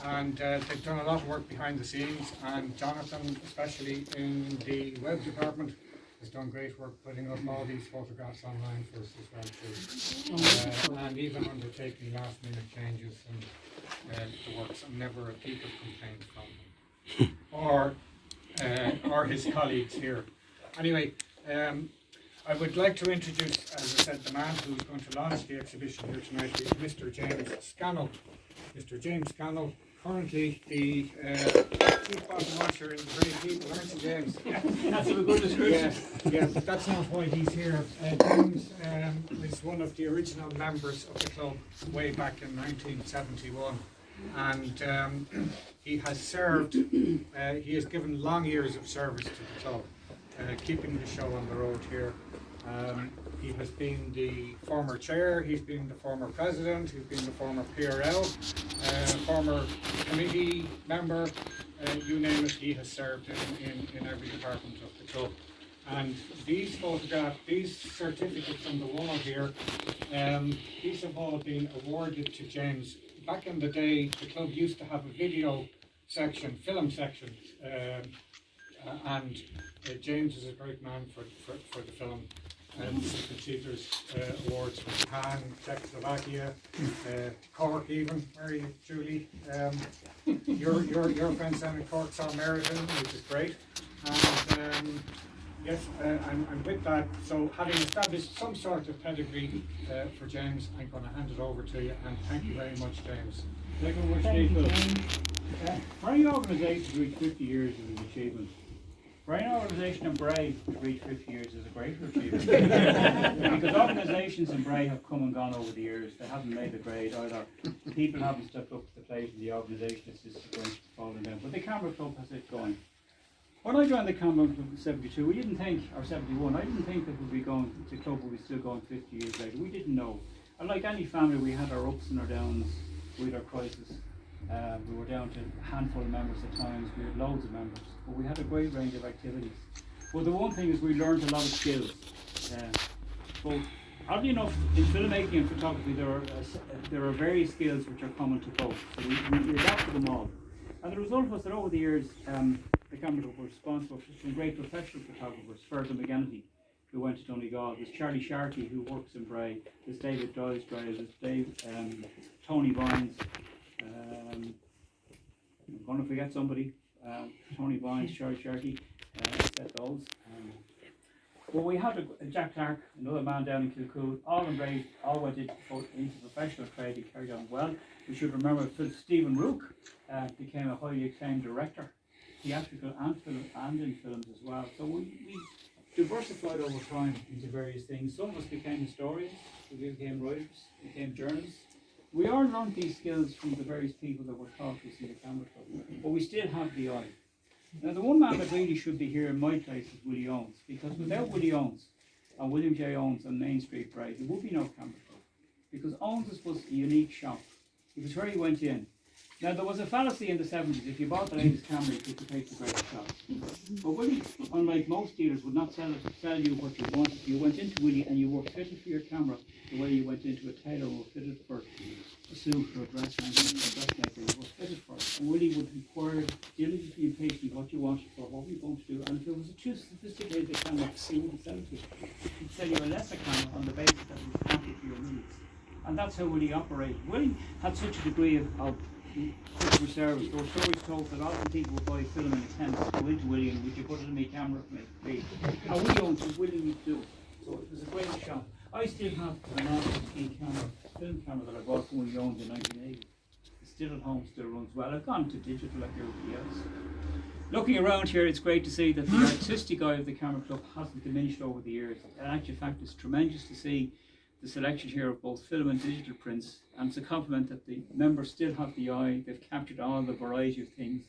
and they've done a lot of work behind the scenes, and Jonathan, especially in the web department, has done great work putting up all these photographs online for us as well too. And even undertaking last minute changes and the works, and never a peep of complaint from him or his colleagues here. Anyway, I would like to introduce, as I said, the man who's going to launch the exhibition here tonight is Mr. James Scannell. Mr. James Scannell, currently the chief bottom washer in the Bray people, aren't you, James? Yeah, that's a good description. Yeah, but that's not why he's here. James is one of the original members of the club way back in 1971, and he has served, he has given long years of service to the club, keeping the show on the road here. He has been the former chair, he's been the former president, he's been the former PRL, former committee member, you name it, he has served in every department of the club. And these photographs, these certificates on the wall here, these have all been awarded to James. Back in the day, the club used to have a video section, film section, and James is a great man for the film. And you can see there's awards from Japan, Czechoslovakia, Cork even. Where are you, Julie? Your friends down in Cork saw Meriden, which is great. And yes, and with that, so having established some sort of pedigree for James, I'm going to hand it over to you, and thank you very much, James. Thank you very much, Steve. For any organisation to reach 50 years is an achievement. For any organisation in Bray to reach 50 years is a greater achievement. Because organisations in Bray have come and gone over the years. They haven't made the grade either. People haven't stepped up to the plate, and the organisation is just going to falling down. But the Camera Club has it going. When I joined the Camera Club in 72, we didn't think, or 71, I didn't think that we'd be going, the club would be still going 50 years later. We didn't know. And like any family, we had our ups and our downs, we had our crises. We were down to a handful of members at times, we had loads of members, but we had a great range of activities. But the one thing is we learned a lot of skills. Both, oddly enough, in filmmaking and photography, there are various skills which are common to both. So we adapted them all. And the result was that over the years, the Camera Club were responsible for some great professional photographers. Fergal McGennity, who went to Donegal, there's Charlie Sharkey, who works in Bray, there's David Doyle's Bray, there's Tony Vines, I'm going to forget somebody, Tony Vines, Charlie Sharkey, set those. Well, we had Jack Clark, another man down in Kilcool, all in Bray, all went into professional trade and carried on well. We should remember Stephen Rook became a highly acclaimed director, theatrical and in films as well. So we diversified over time into various things. Some of us became historians, we became writers, became journalists. We all learned these skills from the various people that were taught us in the Camera Club, but we still have the eye. Now, the one man that really should be here in my place is Willie Owens, because without Willie Owens and William J. Owens on Main Street, Bray, there would be no Camera Club, because Owens was a unique shop. It was where you went in. Now, there was a fallacy in the 70s, if you bought the latest camera, you could take the greatest shot. But Willie, unlike most dealers, would not sell you what you wanted. You went into Willie and you were fitted for your camera the way you went into a tailor or fitted for a suit or a dressmaker, you were fitted for it. And Willie would inquire diligently and patiently what you wanted for, what were you going to do, and if it was a too sophisticated camera, he wouldn't sell it to you. He'd sell you a lesser camera on the basis that it was prompted for your needs. And that's how Willie operated. Willie had such a degree of customer service. There were stories told that often people would buy film in a tent, go into Willie and would you put it in my camera for me, please? And we owned it, Willie would do it. So it was a great shop. I still have the Martin film camera that I bought from Willie Owens in 1980. It's still at home, still runs well. I've gone to digital like everybody else. Looking around here, it's great to see that the artistic eye of the Camera Club hasn't diminished over the years. In actual fact, it's tremendous to see the selection here of both film and digital prints, and it's a compliment that the members still have the eye. They've captured all the variety of things.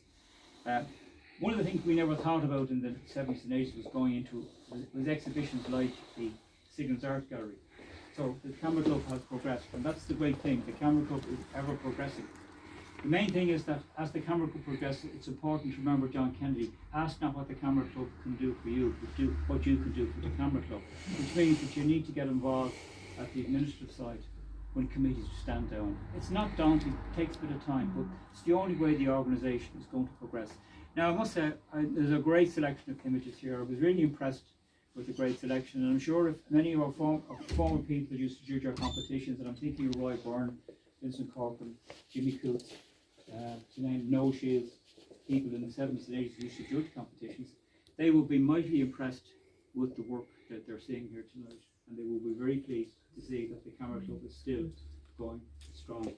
One of the things we never thought about in the 70s and 80s was going into was exhibitions like the Signals Art Gallery. So the Camera Club has progressed, and that's the great thing. The Camera Club is ever progressing. The main thing is that as the Camera Club progresses, it's important to remember John Kennedy. Ask not what the Camera Club can do for you, but do what you can do for the Camera Club, which means that you need to get involved at the administrative side. when committees stand down. It's not daunting, it takes a bit of time, but it's the only way the organisation is going to progress. Now I must say, there's a great selection of committees here. I was really impressed with the great selection, and I'm sure if many of our former people used to judge our competitions, and I'm thinking of Roy Byrne, Vincent Corcoran, Jimmy Coots, to name Noel Shields, people in the 70s and 80s who used to judge competitions, they will be mightily impressed with the work that they're seeing here tonight, and they will be very pleased to see that the Camera Club is still going strong.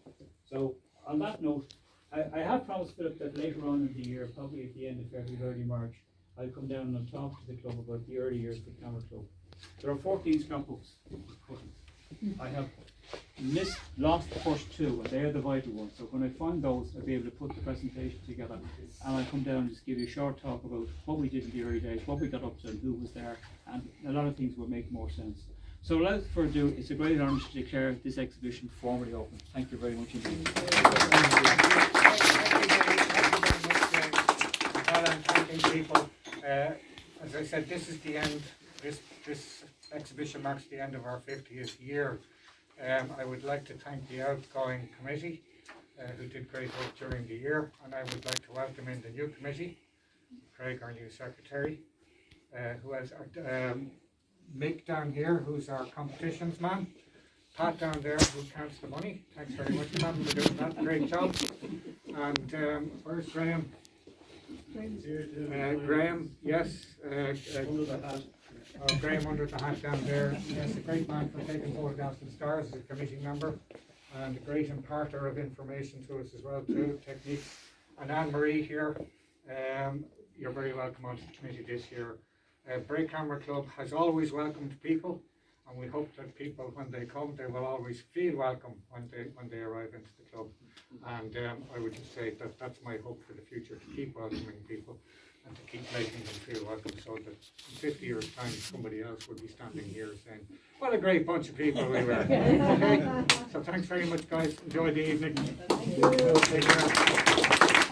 So on that note, I have promised Philip that later on in the year, probably at the end of February, early March, I'll come down and talk to the club about the early years of the Camera Club. There are 14 scrapbooks. I have lost the first two, and they are the vital ones. So when I find those, I'll be able to put the presentation together, and I'll come down and just give you a short talk about what we did in the early days, what we got up to, and who was there, and a lot of things will make more sense. So without further ado, it's a great honour to declare this exhibition formally open. Thank you very much indeed. Thanking people. As I said, this is the end. This exhibition marks the end of our 50th year. I would like to thank the outgoing committee who did great work during the year, and I would like to welcome in the new committee, Craig, our new secretary, who has Mick down here, who's our competitions man, Pat down there, who counts the money. Thanks very much, Pat, for doing that. Great job. And where's Graham? Graham, yes. Graham under the hat down there. Yes, a great man for taking photographs of the stars as a committee member, and a great imparter of information to us as well too, techniques. And Anne-Marie here, you're very welcome onto the committee this year. Bray Camera Club has always welcomed people, and we hope that people, when they come, they will always feel welcome when they arrive into the club. And I would just say that that's my hope for the future, to keep welcoming people and to keep making them feel welcome, so that in 50 years' time somebody else would be standing here saying, what a great bunch of people we were. Okay? So thanks very much, guys. Enjoy the evening. Take care.